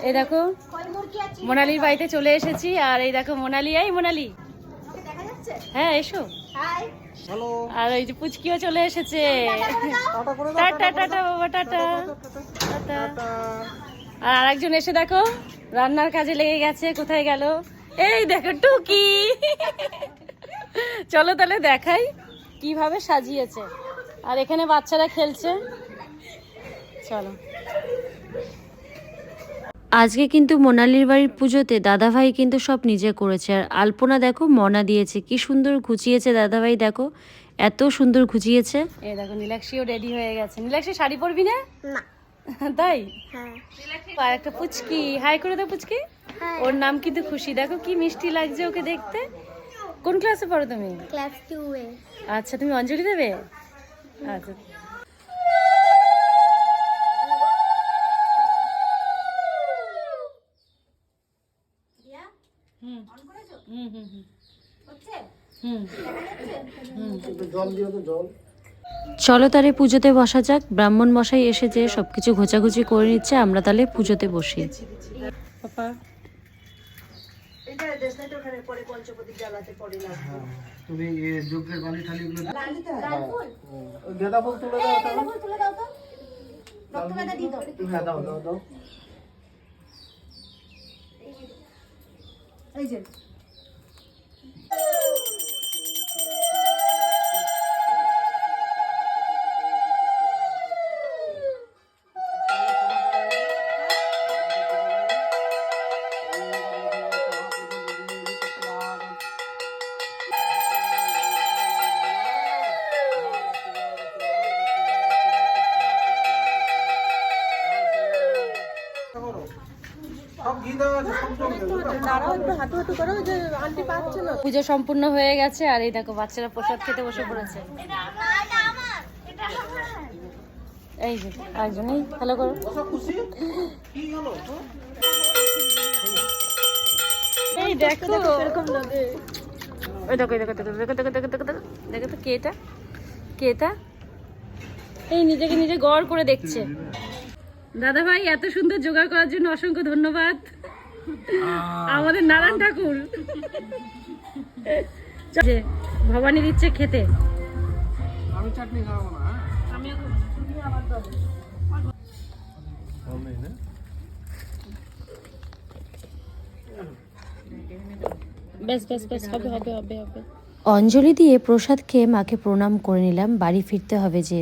এই দেখো মোনালির বাড়িতে চলে এসেছি, আর এই দেখো মোনালি। এই মোনালি, হ্যাঁ এসো। আর এই যে পুচকিও চলে এসেছে। টাটা টাটা বাবা, টাটা টাটা। আর আরেকজন এসে দেখো রান্নার কাজে লেগে গেছে। কোথায় গেল? এই দেখো টুকি। চলো তাহলে দেখাই কিভাবে সাজিয়েছে। আর এখানে বাচ্চারা খেলছে, চলো। আজকে কিন্তু মোনালির বাড়ির পুজোতে দাদাভাই কিন্তু সব নিজে করেছে। আর আলপনা দেখো মনা দিয়েছে, কি সুন্দর ঘুচিয়েছে দাদাভাই, দেখো এত সুন্দর ঘুচিয়েছে। এই দেখো নীলাক্ষীও রেডি হয়ে গেছে। নীলাক্ষী শাড়ি পরবি না? না। তাই? হ্যাঁ। আর একটা পুচকি, হাই করে দাও পুচকি। ওর নাম কিন্তু খুশি, দেখো কি মিষ্টি লাগছে ওকে দেখতে। কোন ক্লাসে পড়ো তুমি? ক্লাস 2 এ। আচ্ছা, তুমি অঞ্জলি দেবে? আচ্ছা। চলো তাহলে পুজোতে বসা যাক। ব্রাহ্মণ মশাই এসে যে সবকিছু ঘোচাঘুচি করে নিচ্ছে, আমরা তাহলে পুজোতে বসি। পাপা তুমি যজ্ঞের বালি ঠালিগুলো গাঁদা ফুল তুলে দাও, তুলে দাও তো। রক্তগাঁদা দিয়ে দাও। হ্যাঁ দাও দাও দাও। এই যে পুজো সম্পূর্ণ হয়ে গেছে। আর এই দেখো বাচ্চারা প্রসাদ খেতে বসে পড়েছে। এই যে একজনই হ্যালো করো। এই দেখো এরকম লাগে। ওই দেখো দেখো দেখো দেখো দেখো দেখো দেখো দেখো দেখো তো কে এটা, কে এটা? এই নিজেকে নিজে গড় করে দেখছে। দাদা ভাই এত সুন্দর জোগাড় করার জন্য অসংখ্য ধন্যবাদ। আমাদের নারায়ণ ঠাকুর ভবানী দিচ্ছে খেতে। আমি চাটনি খাবো না। বেশ বেশ বেশ, হবে হবে হবে হবে। অঞ্জলি দিয়ে প্রসাদ খেয়ে মাকে প্রণাম করে নিলাম। বাড়ি ফিরতে হবে যে।